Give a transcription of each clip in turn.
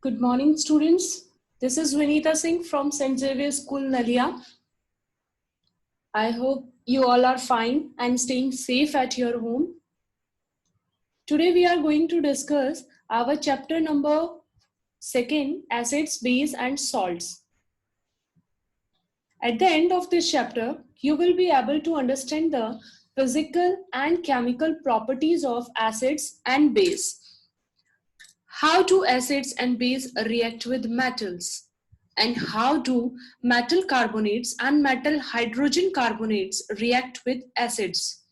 Good morning, students. This is Vinita Singh from St. Xavier School, Nalia. I hope you all are fine and staying safe at your home. Today we are going to discuss our chapter number 2, Acids, Base and Salts. At the end of this chapter, you will be able to understand the physical and chemical properties of acids and base. How do acids and base react with metals? And how do metal carbonates and metal hydrogen carbonates react with acids?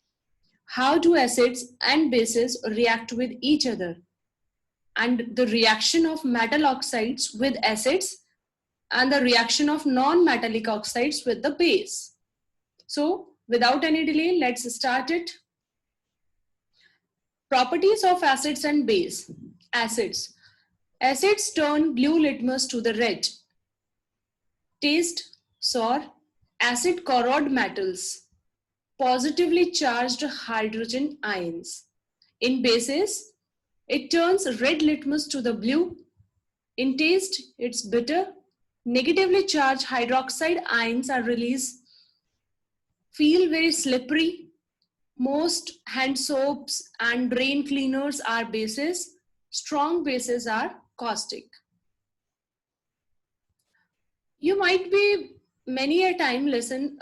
How do acids and bases react with each other? And the reaction of metal oxides with acids and the reaction of non-metallic oxides with the base. So, without any delay, let's start it. Properties of acids and base. Acids. Acids turn blue litmus to the red. Taste sour. Acid corrode metals. Positively charged hydrogen ions. In bases, it turns red litmus to the blue. In taste, it's bitter. Negatively charged hydroxide ions are released. Feel very slippery. Most hand soaps and drain cleaners are bases. Strong bases are caustic. You might be many a time listen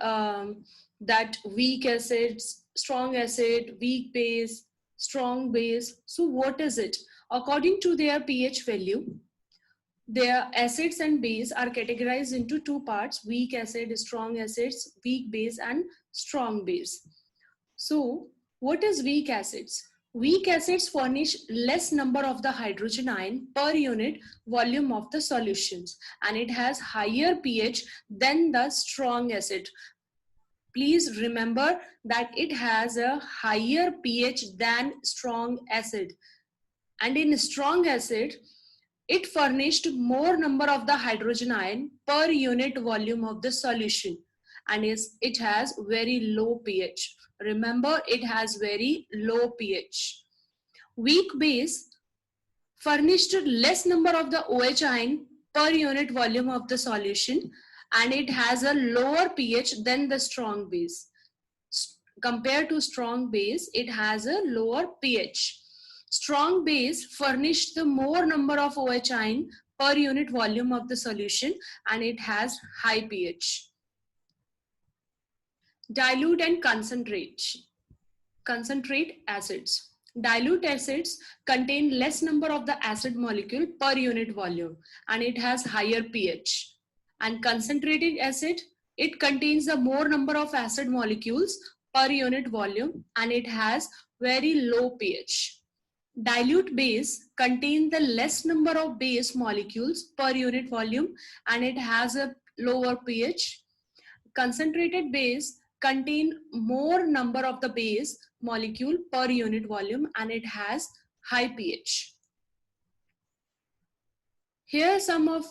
that weak acids, strong acid, weak base, strong base. So what is it? According to their pH value, their acids and base are categorized into two parts: weak acid, strong acids, weak base and strong base. So what is weak acids? Weak acids furnish less number of the hydrogen ion per unit volume of the solutions, and it has higher pH than the strong acid. Please remember that it has a higher pH than strong acid. And in strong acid, it furnished more number of the hydrogen ion per unit volume of the solution, and it has very low pH. Remember, it has very low pH. Weak base furnished less number of the OH ion per unit volume of the solution, and it has a lower pH than the strong base. Compared to strong base, it has a lower pH. Strong base furnished the more number of OH ion per unit volume of the solution, and it has high pH. Dilute and concentrate acids. Dilute acids contain less number of the acid molecule per unit volume, and it has higher pH. And concentrated acid, it contains the more number of acid molecules per unit volume, and it has very low pH. Dilute base contains the less number of base molecules per unit volume, and it has a lower pH. Concentrated base contain more number of the base molecule per unit volume, and it has high pH. Here are some of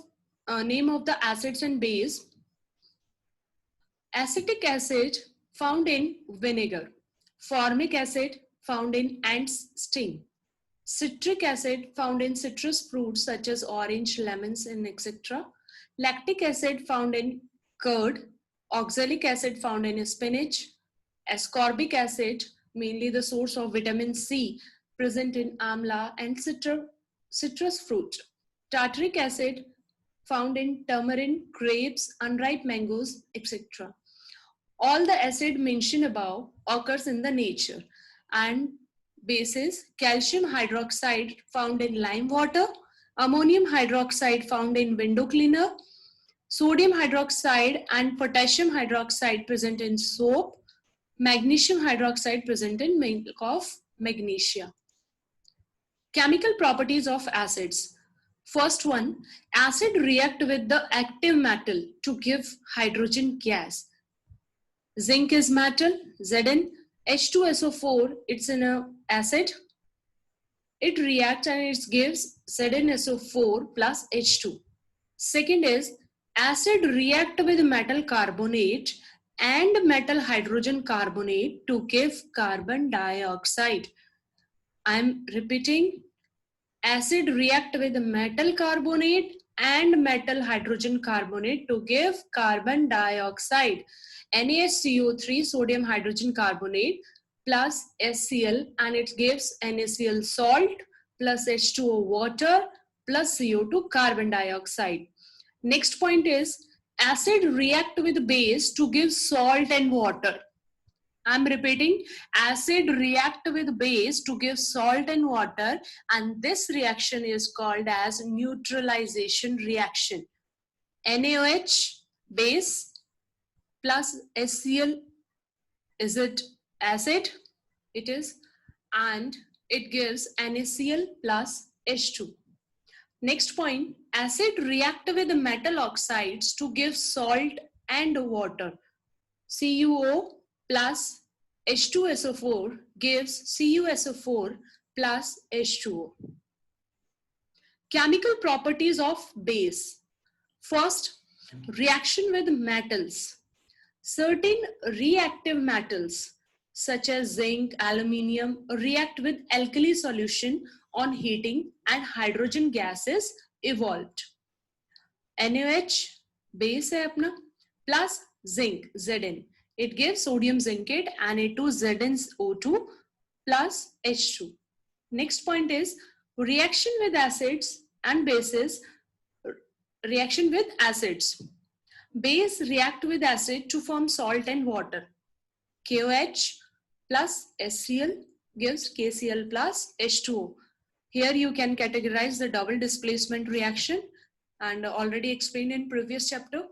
name of the acids and base. Acetic acid found in vinegar. Formic acid found in ant's sting. Citric acid found in citrus fruits such as orange, lemons, and etc. Lactic acid found in curd. Oxalic acid found in spinach. Ascorbic acid, mainly the source of vitamin C, present in amla and citrus fruit. Tartaric acid found in tamarind, grapes, unripe mangoes, etc. All the acid mentioned above occurs in the nature. And bases: calcium hydroxide found in lime water, ammonium hydroxide found in window cleaner, sodium hydroxide and potassium hydroxide present in soap, magnesium hydroxide present in milk of magnesia. Chemical properties of acids. First one, acid react with the active metal to give hydrogen gas. Zinc is metal, Zn. H2SO4, it's in an acid. It reacts and it gives ZnSO4 plus H2. Second is, acid react with metal carbonate and metal hydrogen carbonate to give carbon dioxide. I am repeating, Acid react with metal carbonate and metal hydrogen carbonate to give carbon dioxide. NaHCO3 sodium hydrogen carbonate plus HCl, and it gives NaCl salt plus H2O water plus CO2 carbon dioxide. Next point is acid react with base to give salt and water. I'm repeating, acid react with base to give salt and water, and this reaction is called as neutralization reaction. NaOH base plus HCl, is it acid? It is, and it gives NaCl plus H2. Next point, acid react with metal oxides to give salt and water. CuO plus H2SO4 gives CuSO4 plus H2O. Chemical properties of base. First, reaction with metals. Certain reactive metals such as zinc, aluminium react with alkali solution on heating and hydrogen gas is evolved. NaOH base है अपना plus zinc Zn. It gives sodium zincate Na2ZnO2 plus H2. Next point is reaction with acids and bases. Reaction with acids. Base react with acid to form salt and water. KOH plus HCl gives KCl plus H2O. Here you can categorize the double displacement reaction and already explained in previous chapter.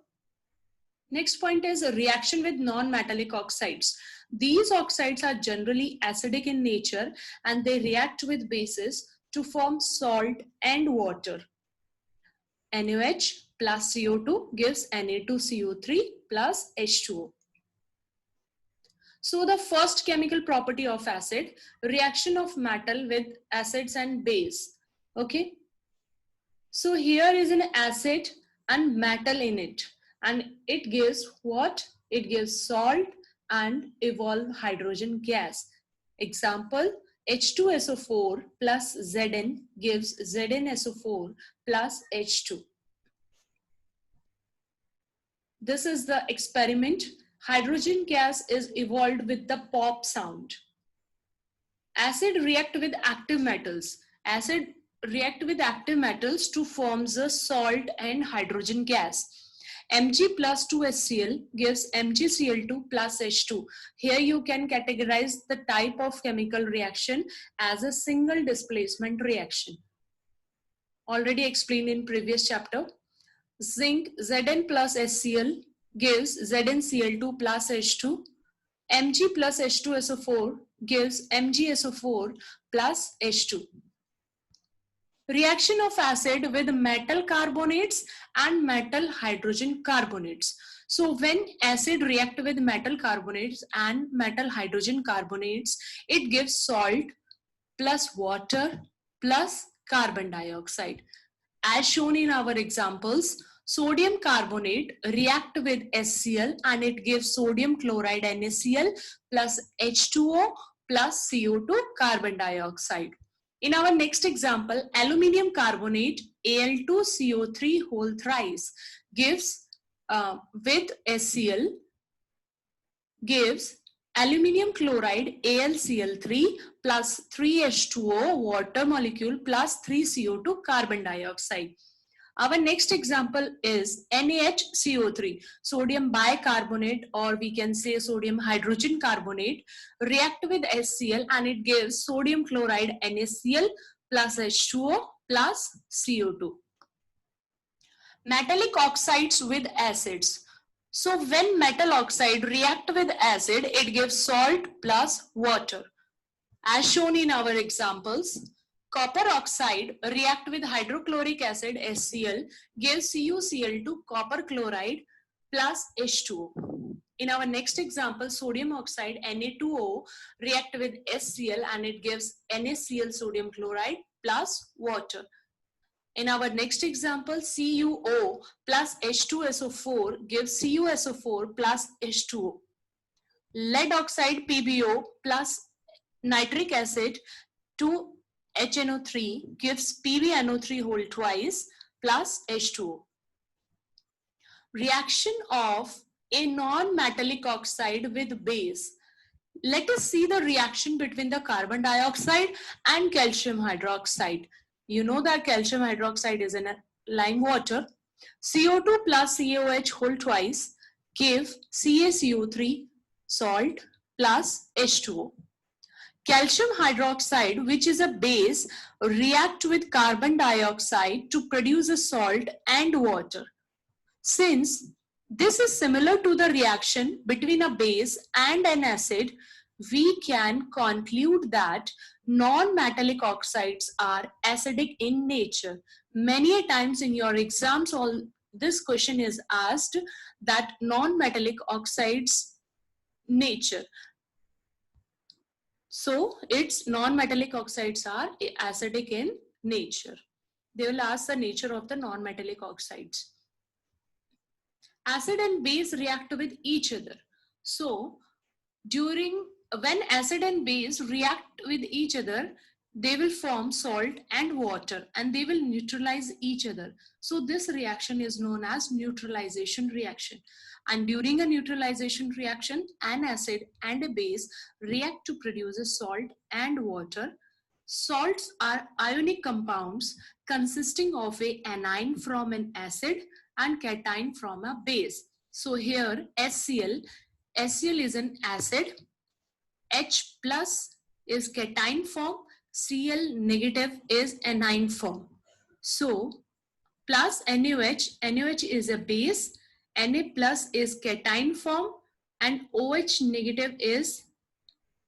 Next point is a reaction with non-metallic oxides. These oxides are generally acidic in nature and they react with bases to form salt and water. NaOH plus CO2 gives Na2CO3 plus H2O. So the first chemical property of acid, reaction of metal with acids and base. Okay. So here is an acid and metal in it, and it gives what? It gives salt and evolve hydrogen gas. Example, H2SO4 plus Zn gives ZnSO4 plus H2. This is the experiment. Hydrogen gas is evolved with the pop sound. Acid react with active metals. Acid react with active metals to form the salt and hydrogen gas. Mg plus 2HCl gives MgCl2 plus H2. Here you can categorize the type of chemical reaction as a single displacement reaction. Already explained in previous chapter. Zinc Zn plus HCl gives ZnCl2 plus H2. Mg plus H2SO4 gives MgSO4 plus H2. Reaction of acid with metal carbonates and metal hydrogen carbonates. So when acid react with metal carbonates and metal hydrogen carbonates, it gives salt plus water plus carbon dioxide. As shown in our examples, sodium carbonate react with HCl and it gives sodium chloride NaCl plus H2O plus CO2 carbon dioxide. In our next example, aluminium carbonate Al2CO3 whole thrice gives with HCl gives aluminium chloride AlCl3 plus 3H2O water molecule plus 3CO2 carbon dioxide. Our next example is NaHCO3, sodium bicarbonate, or we can say sodium hydrogen carbonate, react with HCl and it gives sodium chloride NaCl plus H2O plus CO2. Metallic oxides with acids. So when metal oxide react with acid, it gives salt plus water. As shown in our examples, copper oxide react with hydrochloric acid HCl gives CuCl2 copper chloride plus H2O. In our next example, sodium oxide Na2O react with HCl and it gives NaCl sodium chloride plus water. In our next example, CuO plus H2SO4 gives CuSO4 plus H2O. Lead oxide PbO plus nitric acid to HNO3 gives PbNO3 whole twice plus H2O. Reaction of a non-metallic oxide with base. Let us see the reaction between the carbon dioxide and calcium hydroxide. You know that calcium hydroxide is in a lime water. CO2 plus CaOH whole twice give CaCO3 salt plus H2O. Calcium hydroxide, which is a base, react with carbon dioxide to produce a salt and water. Since this is similar to the reaction between a base and an acid, we can conclude that non-metallic oxides are acidic in nature. Many a times in your exams, this question is asked that non-metallic oxides nature. So its non-metallic oxides are acidic in nature. They will ask the nature of the non-metallic oxides. Acid and base react with each other. So when acid and base react with each other, they will form salt and water and they will neutralize each other. So this reaction is known as neutralization reaction. And during a neutralization reaction, an acid and a base react to produce a salt and water. Salts are ionic compounds consisting of a anion from an acid and cation from a base. So here HCl is an acid, H plus is cation form, Cl negative is anion form. So plus NaOH is a base, Na plus is cation form and OH negative is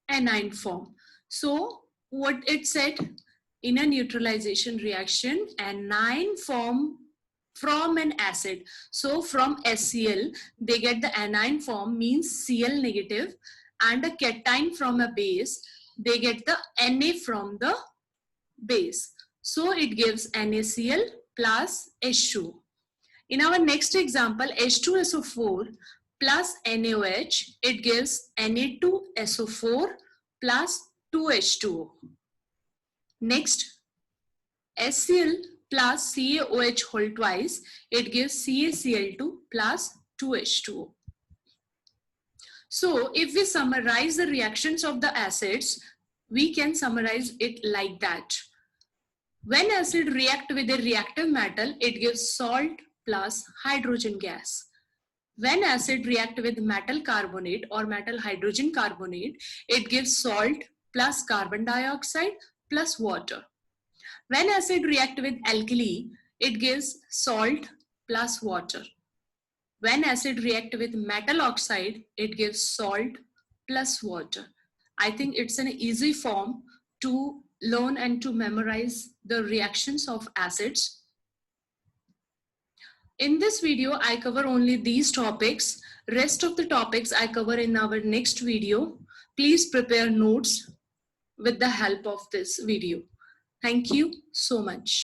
anion form. So what it said, in a neutralization reaction, anion form from an acid. So from HCl, they get the anion form, means Cl negative, and a cation from a base, they get the Na from the base. So it gives NaCl plus H2O. In our next example, H2SO4 plus NaOH, it gives Na2SO4 plus 2H2O. Next, HCl plus CaOH whole twice, it gives CaCl2 plus 2H2O. So if we summarize the reactions of the acids, we can summarize it like that. When acid react with a reactive metal, it gives salt plus hydrogen gas. When acid react with metal carbonate or metal hydrogen carbonate, it gives salt plus carbon dioxide plus water. When acid react with alkali, it gives salt plus water. When acid react with metal oxide, it gives salt plus water. I think it's an easy form to learn and to memorize the reactions of acids. In this video, I cover only these topics. Rest of the topics I cover in our next video. Please prepare notes with the help of this video. Thank you so much.